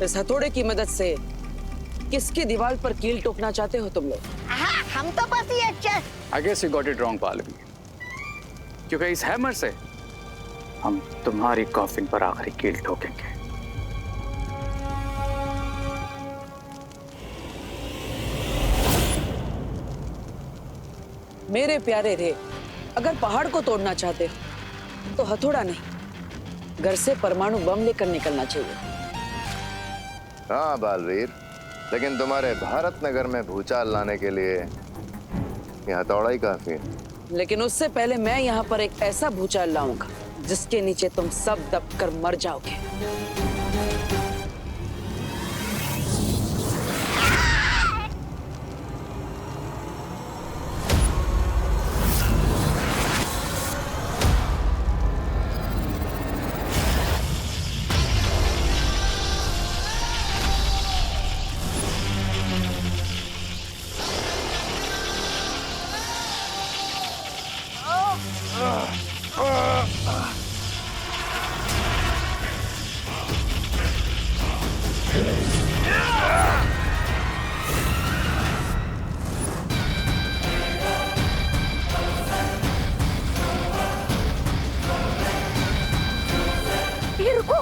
इस हथौड़े की मदद से किसकी दीवार पर कील ठोकना चाहते हो तुम लोग? हाँ, हम तो बस ये I guess you got it wrong, पालवी। क्योंकि इस हैमर से हम तुम्हारी कॉफिन पर आखिरी कील ठोकेंगे। मेरे प्यारे रे, अगर पहाड़ को तोड़ना चाहते हो तो हथौड़ा नहीं, घर से परमाणु बम लेकर निकलना चाहिए। हाँ बालवीर, लेकिन तुम्हारे भारत नगर में भूचाल लाने के लिए यह हथौड़ा ही काफी है। लेकिन उससे पहले मैं यहाँ पर एक ऐसा भूचाल लाऊंगा जिसके नीचे तुम सब दबकर मर जाओगे। ये रुको।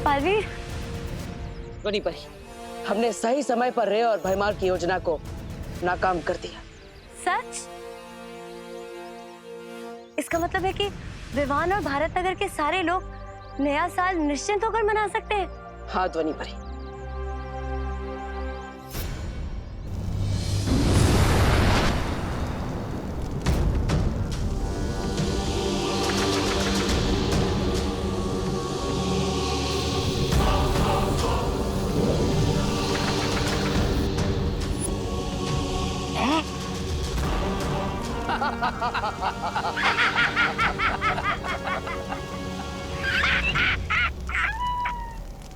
पालवीर, बनी परी, हमने सही समय पर रे और भयमार की योजना को नाकाम कर दिया। सच? इसका मतलब है कि विवान और भारत नगर के सारे लोग नया साल निश्चिंत होकर मना सकते हैं। हाँ ध्वनि परी।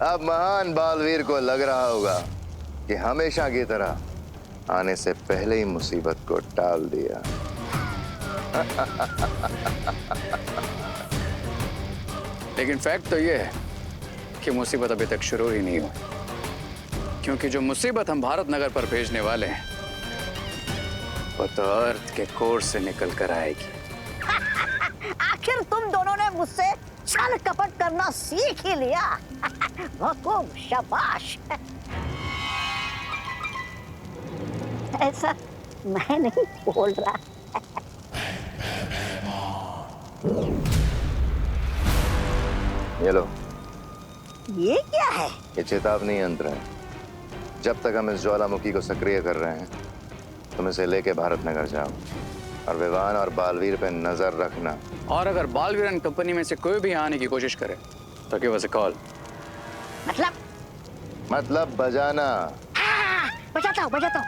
अब महान बालवीर को लग रहा होगा कि हमेशा की तरह आने से पहले ही मुसीबत को टाल दिया। लेकिन फैक्ट तो ये है कि मुसीबत अभी तक शुरू ही नहीं हुई, क्योंकि जो मुसीबत हम भारत नगर पर भेजने वाले हैं वो तो अर्थ के कोर से निकल कर आएगी। आखिर तुम दोनों ने मुझसे छल कपट करना सीख ही लिया। हुकुम, शाबाश। ऐसा मैं नहीं बोल रहा। ये लो, ये क्या है? ये चेतावनी यंत्र है। जब तक हम इस ज्वालामुखी को सक्रिय कर रहे हैं तुम इसे लेके भारत नगर जाओ और विवान और बालवीर पे नजर रखना। और अगर बालवीर एंड कंपनी में से कोई भी आने की कोशिश करे तो गिव अस अ कॉल। मतलब बजाना। बजाता हूँ, बजाता हूँ।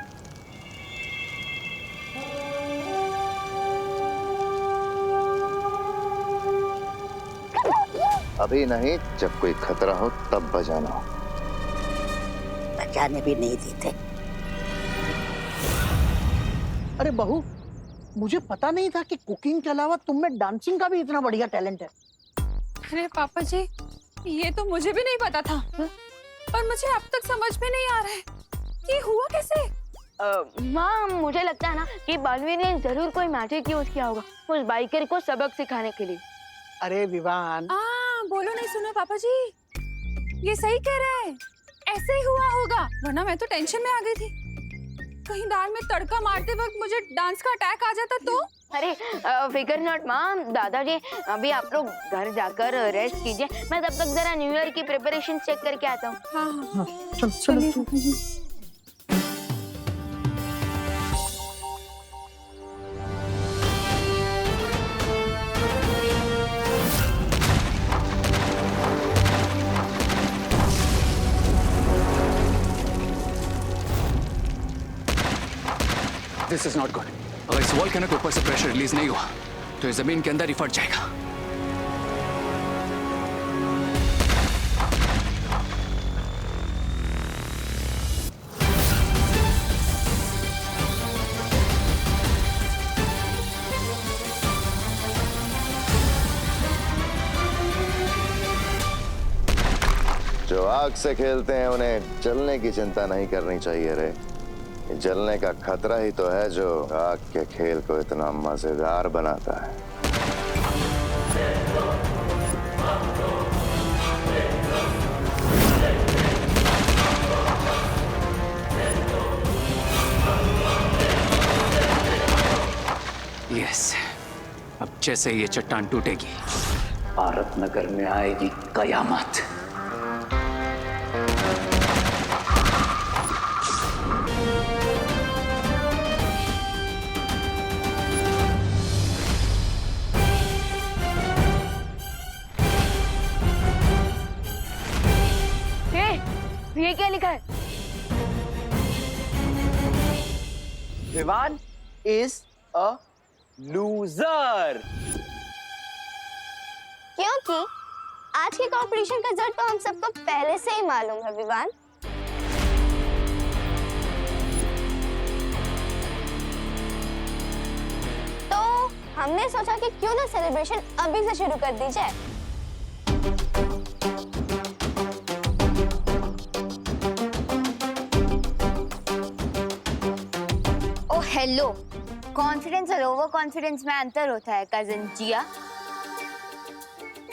अभी नहीं, जब कोई खतरा हो तब बजाना हो। बजाने भी नहीं देते। अरे बहू, मुझे पता नहीं था कि कुकिंग के अलावा तुम में डांसिंग का भी इतना बढ़िया टैलेंट है। अरे पापा जी, ये तो मुझे भी नहीं पता था। पर मुझे अब तक समझ में नहीं आ रहा है कि हुआ कैसे। माँ, मुझे लगता है ना कि बालवीर ने जरूर कोई मैजिक यूज किया होगा उस बाइकर को सबक सिखाने के लिए। अरे विवान, बोलो नहीं सुनो पापा जी, ये सही कह रहे हैं। ऐसे ही हुआ होगा, वरना मैं तो टेंशन में आ गई थी। कहीं दाल में तड़का मारते वक्त मुझे डांस का अटैक आ जाता तो। अरे फिकर नॉट माँ, दादाजी अभी आप लोग घर जाकर रेस्ट कीजिए। मैं तब तक जरा न्यू ईयर की प्रिपरेशन चेक करके आता हूँ। हाँ, चलो। This is not good. अगर इस वॉल्केनो के ऊपर से प्रेशर रिलीज नहीं हुआ तो ये जमीन के अंदर ही फट जाएगा। जो आग से खेलते हैं उन्हें जलने की चिंता नहीं करनी चाहिए रे। ये जलने का खतरा ही तो है जो आग के खेल को इतना मजेदार बनाता है। यस, अब जैसे ये चट्टान टूटेगी भारत नगर में आएगी कयामत। ये क्या लिखा है? Vivaan is a loser. क्योंकि आज के कंपटीशन का रिजल्ट तो हम सबको पहले से ही मालूम है विवान। तो हमने सोचा कि क्यों ना सेलिब्रेशन अभी से शुरू कर दी जाए। हेलो, कॉन्फिडेंस और ओवर कॉन्फिडेंस में अंतर होता है कजिन जिया।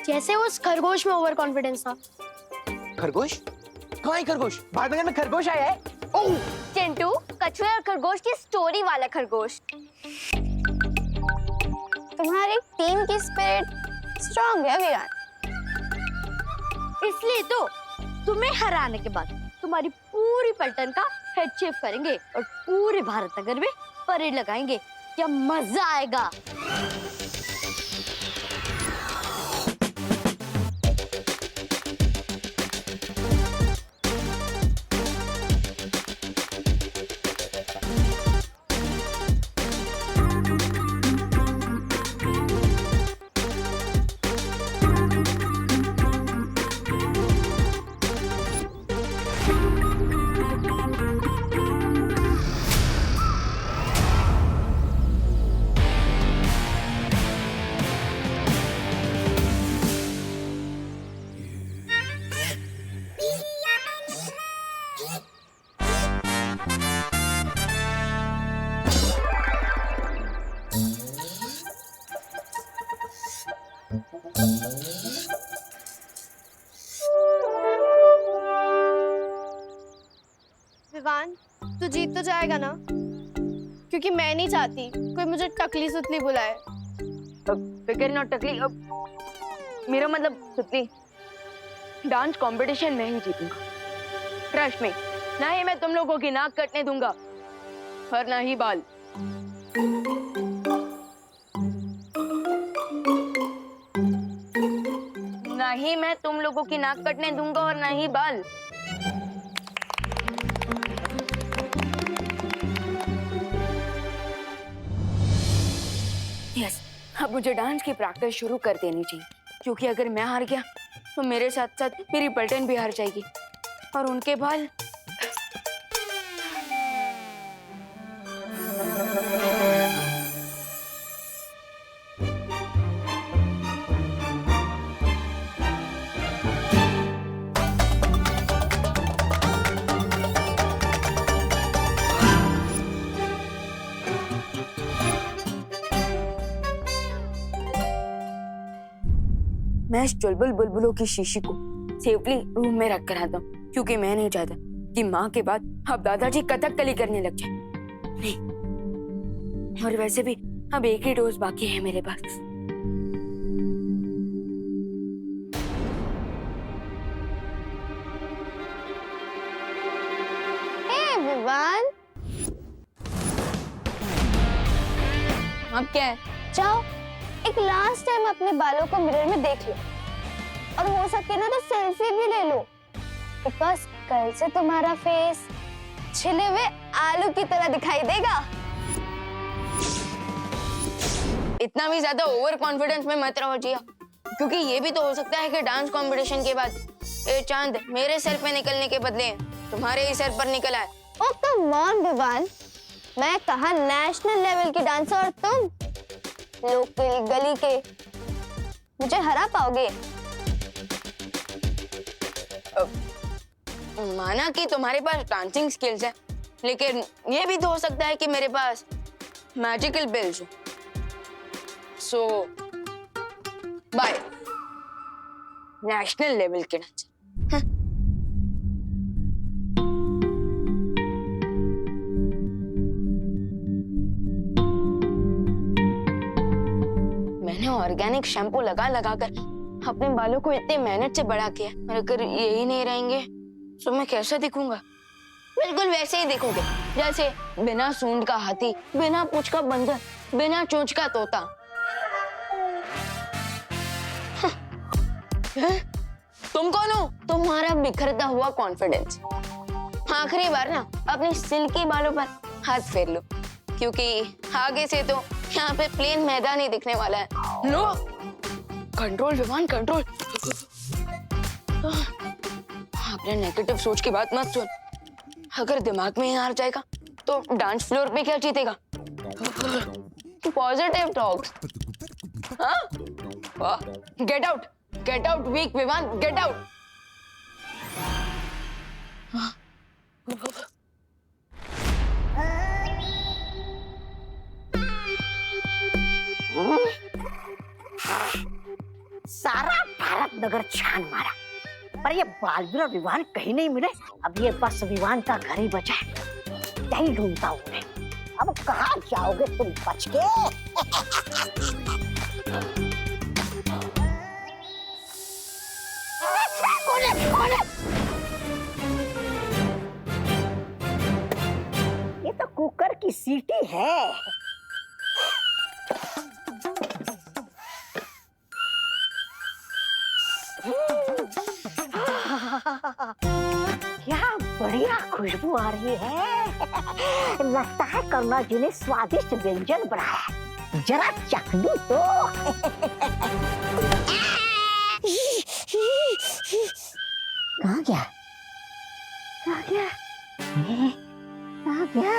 जैसे उस खरगोश में ओवर कॉन्फिडेंस था। खरगोश? कहाँ है खरगोश? भारतनगर में खरगोश आया है? ओह! चिंटू, कछुए और खरगोश की स्टोरी वाला खरगोश। तुम्हारी टीम की स्पिरिट स्ट्रांग है विरान। इसलिए तो तुम्हें हराने के बाद तुम्हारी पूरी पलटन का हेड शेप करेंगे और पूरे भारत नगर में परेड लगाएंगे। क्या मजा आएगा। विवान, तू जीत तो जाएगा ना? क्योंकि मैं नहीं चाहती कोई मुझे टकली सुतली बुलाए। फिकर नॉट टकली। मेरा मतलब सुतली। डांस कंपटीशन में ही जीतूंगा। ट्रस्ट में। ना ही मैं तुम लोगों की नाक कटने दूंगा और ना ही बाल। ना ही मैं तुम लोगों की नाक कटने दूंगा और ना ही बाल। यस, अब मुझे डांस की प्रैक्टिस शुरू कर देनी चाहिए क्योंकि अगर मैं हार गया तो मेरे साथ साथ मेरी पलटन भी हार जाएगी और उनके बाल। मैं इस चुलबुल बुलबुलों की शीशी को सेफली रूम में रख कर आता हूँ क्योंकि मैं नहीं चाहता कि माँ के बाद अब दादाजी कथकली करने लग जाए। नहीं, और वैसे भी अब एक ही डोज बाकी है मेरे पास। विवान, अब क्या है? जाओ एक लास्ट टाइम अपने बालों को मिरर में देख लो और हो सके ना तो सेल्फी भी ले लो, बिकॉज कल से तुम्हारा फेस छिले हुए आलू की तरह दिखाई देगा। इतना भी ज्यादा ओवर कॉन्फिडेंस में मत रहो जिया, क्योंकि ये भी तो हो सकता है कि डांस कंपटीशन के बाद ये चांद मेरे सर पे निकलने के बदले तुम्हारे ही सर पर निकल आए। ओ कम ऑन विवान, मैं कहा नेशनल लेवल की डांसर और तुम लोकल गली के, मुझे हरा पाओगे? माना कि तुम्हारे पास डांसिंग स्किल्स है, लेकिन ये भी तो हो सकता है कि मेरे पास मैजिकल बिल्स हो। सो बाय नेशनल लेवल के डांसर। मैंने ऑर्गेनिक शैम्पू लगा लगा कर अपने बालों को इतनी मेहनत से बड़ा किया, और अगर यही नहीं रहेंगे तो मैं कैसा दिखूंगा? बिल्कुल वैसे ही दिखोगे जैसे बिना सूंड का हाथी, बिना पूंछ का बंदर, बिना चोंच का तोता। तुम कौन हो? तुम्हारा बिखरता हुआ कॉन्फिडेंस। आखिरी बार ना अपने सिल्की बालों पर हाथ फेर लो, क्योंकि आगे से तो यहाँ पे प्लेन मैदान ही दिखने वाला है। नो कंट्रोल विमान, कंट्रोल। अपने नेगेटिव सोच की बात मत सुन। अगर दिमाग में ही हार जाएगा तो डांस फ्लोर पे क्या जीतेगा? Positive talks. हाँ? गेट आउट वीक विमान, गेट आउट। सारा भारत नगर छान मारा, पर ये बालवीर और विवान कहीं नहीं मिले। अब ये बस विवान का घर ही बचा है, यही ढूंढता हूँ मैं। अब कहाँ जाओगे तुम बच के? ये तो कुकर की सीटी है। क्या बढ़िया खुशबू आ रही है। लगता है करुणा जी ने स्वादिष्ट व्यंजन बनाया, जरा चख लूं तो। कहाँ गया? कहाँ गया? कहाँ गया?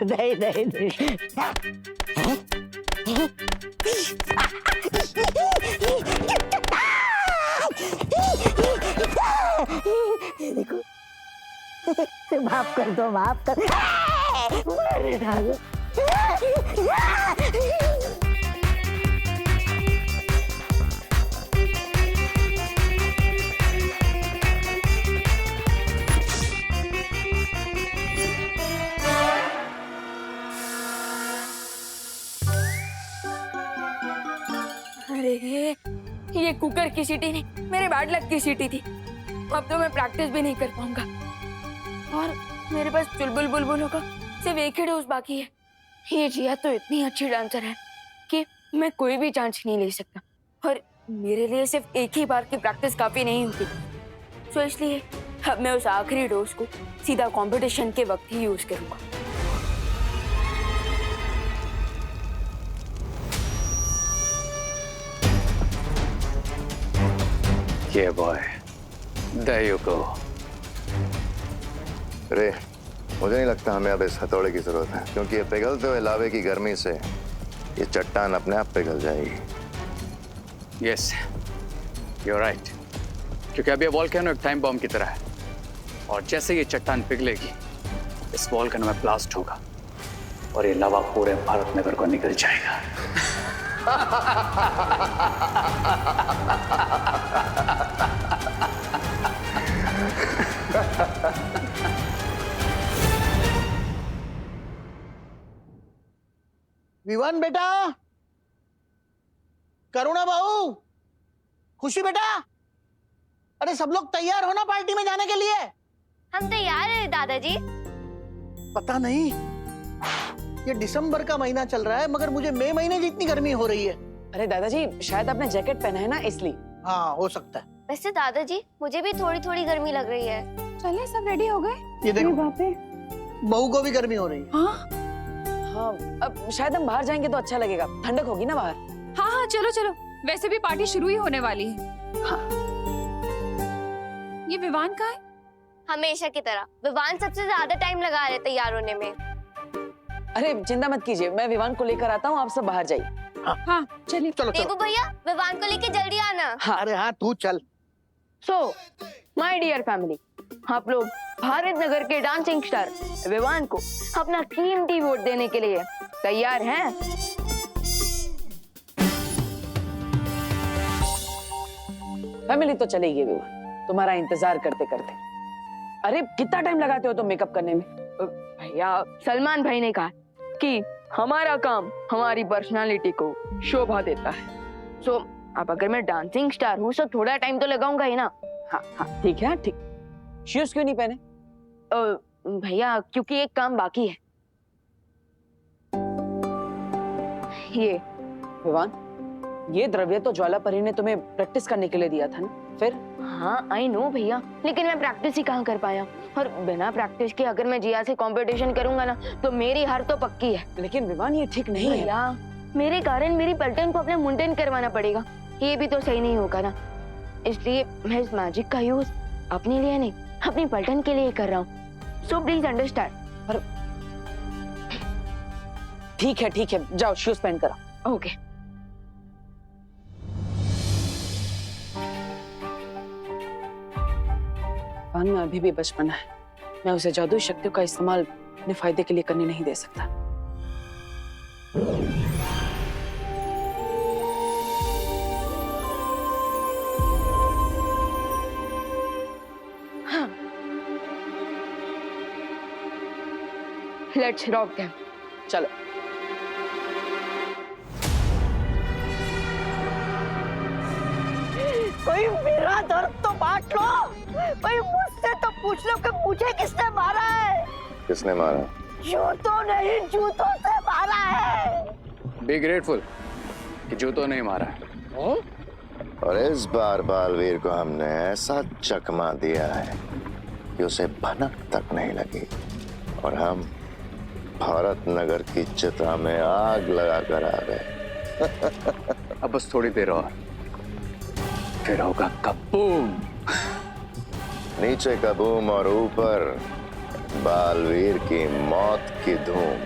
नहीं नहीं नहीं। देखो, माफ कर दो, माफ कर। मार डालो। अरे ये कुकर की सीटी नहीं, मेरे बैड लक की सीटी थी। अब तो मैं प्रैक्टिस भी नहीं कर पाऊंगा, और मेरे पास चुलबुल बुलबुलों का सिर्फ एक ही डोज बाकी है। ये जिया तो इतनी अच्छी डांसर है कि मैं कोई भी चांस नहीं ले सकता, और मेरे लिए सिर्फ एक ही बार की प्रैक्टिस काफी नहीं होती। तो इसलिए अब मैं उस आखिरी डोज को सीधा कंपटीशन के वक्त ही यूज करूंगा। Yeah, boy. There you go. रे, मुझे नहीं लगता हमें अब इस हथौड़े की जरूरत है, क्योंकि ये पिघलते हुए लावे की गर्मी से ये चट्टान अपने आप पिघल जाएगी। Yes, you're right. क्योंकि अब ये वॉल्केनो एक टाइम बॉम्ब की तरह है, और जैसे ये चट्टान पिघलेगी, इस वॉल्केनो में ब्लास्ट होगा और ये लावा पूरे भारत नगर को निकल जाएगा। विवान बेटा, करुणा बाबू, खुशी बेटा, अरे सब लोग तैयार हो ना पार्टी में जाने के लिए। हम तैयार हैं दादाजी। पता नहीं, ये दिसंबर का महीना चल रहा है मगर मुझे मई महीने जितनी गर्मी हो रही है। अरे दादाजी शायद आपने जैकेट पहना है ना इसलिए। हाँ हो सकता है। वैसे दादाजी मुझे भी थोड़ी थोड़ी गर्मी लग रही है। चले सब रेडी हो गए? ये देखो बाप रे। बहू को भी गर्मी हो रही है। हाँ हाँ अब शायद हम बाहर जाएंगे तो अच्छा लगेगा, ठंडक होगी ना बाहर। हाँ हाँ चलो चलो, वैसे भी पार्टी शुरू ही होने वाली है। हाँ। ये विवान का है? हमेशा की तरह विवान सबसे ज्यादा टाइम लगा रहे तैयार होने में। अरे चिंता मत कीजिए, मैं विवान को लेकर आता हूँ, आप सब बाहर जाइए। हाँ चलिए। चलो देबू चलो। भैया विवान को लेके जल्दी आना। हाँ। अरे हाँ तू चल। सो माय डियर फैमिली, आप लोग भारत नगर के डांसिंग स्टार विवान को अपना कीमती वोट देने के लिए तैयार हैं? फैमिली तो चलेगी विवान, तुम्हारा इंतजार करते करते। अरे कितना टाइम लगाते हो तुम मेकअप करने में? भैया सलमान भाई ने कहा कि हमारा काम हमारी पर्सनालिटी को शोभा देता है। सो अब अगर मैं डांसिंग स्टार हूँ तो थोड़ा टाइम तो लगाऊंगा ही ना। हाँ हाँ ठीक है, ठीक। शूज क्यों नहीं पहने? भैया क्योंकि एक काम बाकी है। ये विवान, ये द्रव्य तो ज्वाला परी ने तुम्हें प्रैक्टिस करने के लिए दिया था ना, फिर? हाँ आई नो भैया, लेकिन मैं प्रैक्टिस ही कहाँ कर पाया। और बिना प्रैक्टिस के अगर मैं जिया से कंपटीशन करूंगा ना तो मेरी हार तो पक्की है। लेकिन विवान ये ठीक नहीं है। भैया मेरे कारण मेरी पलटन को अपने मुंडन करवाना पड़ेगा, ये भी तो सही नहीं होगा ना। इसलिए मैं इस मैजिक का यूज अपने लिए नहीं अपनी पलटन के लिए कर रहा हूँ। So please understand. ठीक है, जाओ शूज पहन कर आओ। ओके। विवान में अभी भी बचपना है, मैं उसे जादुई शक्तियों का इस्तेमाल अपने फायदे के लिए करने नहीं दे सकता। Let's rock them. चलो। कोई मेरा दर्द तो बांट लो, कोई मुझसे तो पूछ लो कि मुझे किसने मारा है। किसने मारा? जूतों नहीं, जूतों से मारा है। बी ग्रेटफुल कि जूतों नहीं मारा है। और इस बार बालवीर को हमने ऐसा चकमा दिया है कि उसे भनक तक नहीं लगी और हम भारत नगर की चिता में आग लगा कर आ गए। अब बस थोड़ी देर और, फिर होगा कबूम। नीचे कबूम और ऊपर बालवीर की मौत की धूम।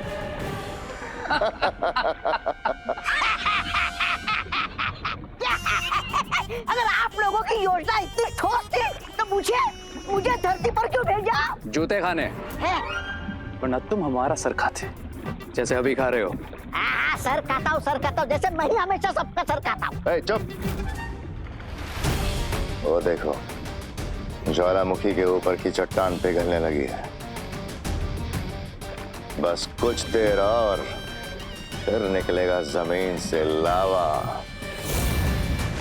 अगर आप लोगों की योजना इतनी ठोस थी तो मुझे धरती पर क्यों भेजा जूते खाने, है? वरना तुम हमारा सर खाते जैसे अभी खा रहे हो। सर खाता हूँ जैसे मैं ही हमेशा सबका सर खाता हूँ। चुप। वो देखो ज्वालामुखी के ऊपर की चट्टान पिघलने लगी है। बस कुछ देर और फिर निकलेगा जमीन से लावा।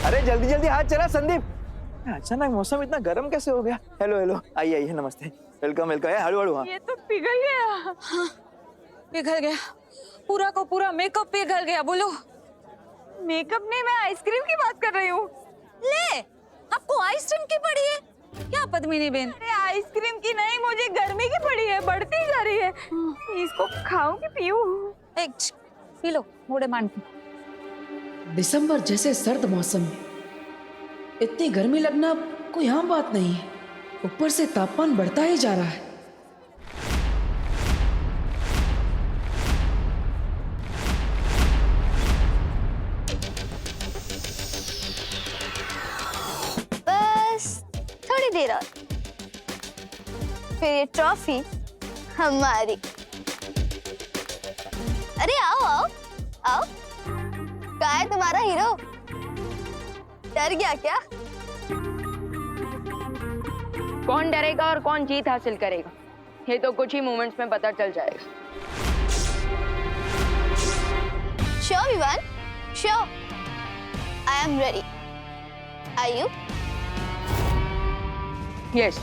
अरे जल्दी जल्दी हाथ चला संदीप। अचानक मौसम इतना गर्म कैसे हो गया? हेलो हेलो, आइए आइए, नमस्ते, वेलकम वेलकम। हड़ू हड़ू। हाँ ये तो पिघल गया। हाँ, पिघल गया, पूरा को पूरा मेकअप पिघल गया। बोलो। मेकअप नहीं, मैं आइसक्रीम की बात कर रही हूँ। ले, आपको आइसक्रीम की पड़ी है क्या पद्मिनी बेन? अरे आइसक्रीम की नहीं, मुझे गर्मी की पड़ी है, बढ़ती जा रही है। इसको खाऊं कि पीऊं? एक पी लो, मोड़े मान के। दिसंबर जैसे सर्द मौसम में इतनी गर्मी लगना कोई आम बात नहीं है। ऊपर से तापमान बढ़ता ही जा रहा है। बस थोड़ी देर और, फिर ये ट्रॉफी हमारी। अरे आओ आओ आओ, कहाँ है तुम्हारा हीरो? डर गया क्या? कौन डरेगा और कौन जीत हासिल करेगा ये तो कुछ ही मोमेंट्स में पता चल जाएगा। Sure, Vivan. Sure. I am ready. Are you? Yes.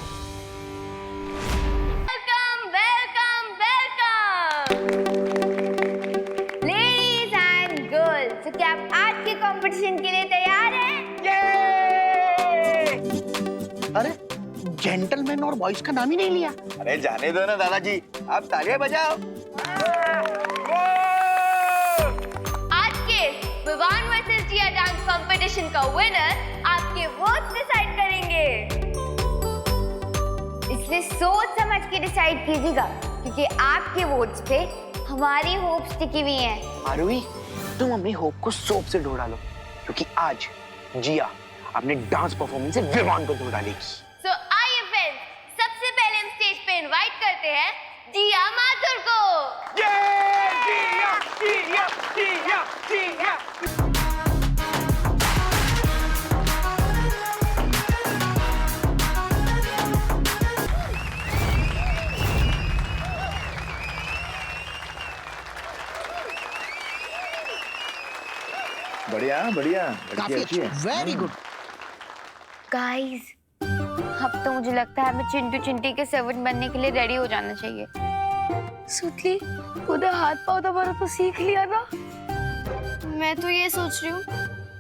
Welcome welcome welcome ladies and girls, तो क्या आप आज के कंपटीशन के लिए तैयार हैं? अरे जेंटलमैन और बॉयज का नाम ही नहीं लिया। अरे जाने दो ना दादाजी, आप तालियां बजाओ। आज के विवान वर्सेस जिया डांस कंपटीशन का विनर आपके वोट्स डिसाइड करेंगे, इसलिए सोच समझ के डिसाइड कीजिएगा, क्योंकि आपके वोट्स पे हमारी होप्स टिकी हुई हैं। आरोही, तुम अपनी होप को सोप से धो डालो, क्योंकि आज जिया अपने डांस परफॉर्मेंस से विवान को धो डालेगी। तो आइए फ्रेंड्स, सबसे पहले हम स्टेज पे इनवाइट करते हैं जिया माथुर को। बढ़िया बढ़िया, काफी अच्छी है। Very good. गाइस, अब तो मुझे लगता है हमें चिंटू चिंटी के सर्वेंट बनने के लिए रेडी हो जाना चाहिए। सुतली, उधर हाथ पाँव दबाना तो सीख लिया ना। मैं तो ये सोच रही हूँ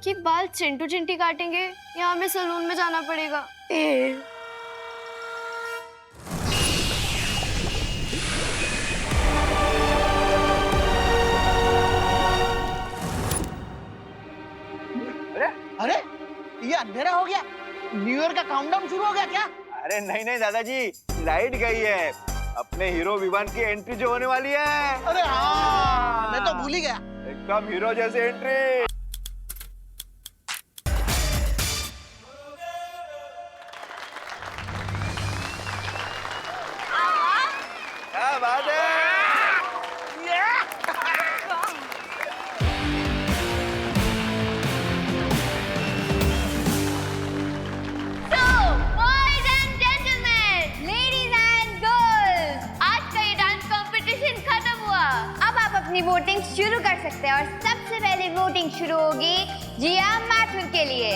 कि बाल चिंटू चिंटी काटेंगे या हमें सैलून में जाना पड़ेगा। अरे ये अंधेरा हो गया, न्यू ईयर का काउंटडाउन शुरू हो गया क्या? अरे नहीं नहीं दादाजी, लाइट गई है। अपने हीरो विवान की एंट्री जो होने वाली है। अरे हाँ, मैं तो भूल ही गया। एकदम हीरो जैसे एंट्री। क्या बात है? अपनी वोटिंग शुरू कर सकते हैं और सबसे पहले वोटिंग शुरू होगी जिया माथुर के लिए।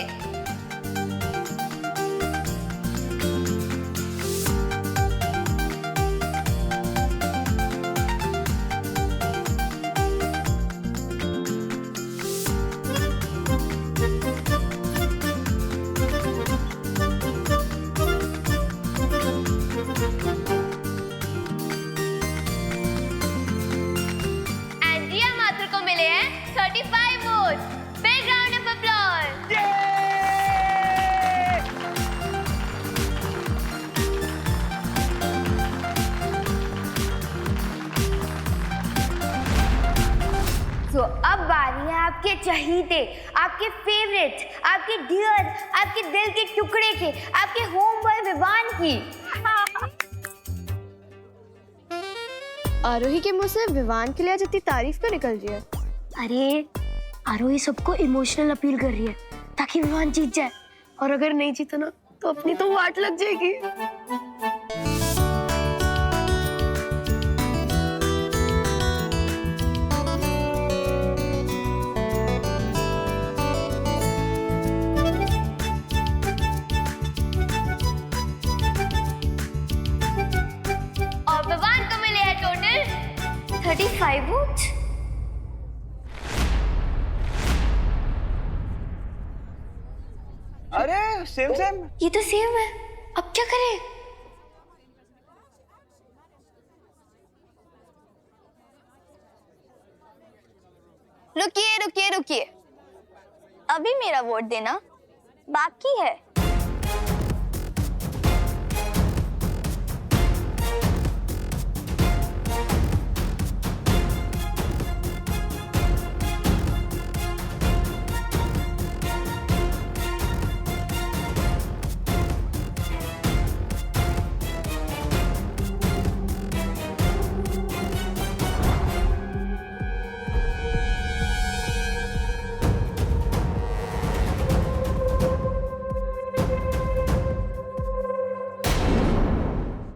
तो अब बारी है आपके चहीते, आपके फेवरेट, आपके डियर, आपके दिल के टुकड़े के, आपके होम बॉय विवान की। आरोही के मुंह से विवान के लिए जितनी तारीफ तो निकल रही है। अरे आरोही सबको इमोशनल अपील कर रही है ताकि विवान जीत जाए, और अगर नहीं जीता ना तो अपनी तो वाट लग जाएगी। और विवान को मिले हैं टोटल 35 वोट। अरे सेम सेम, ये तो सेम है, अब क्या करें? रुकिए रुकिए रुकिए, अभी मेरा वोट देना बाकी है।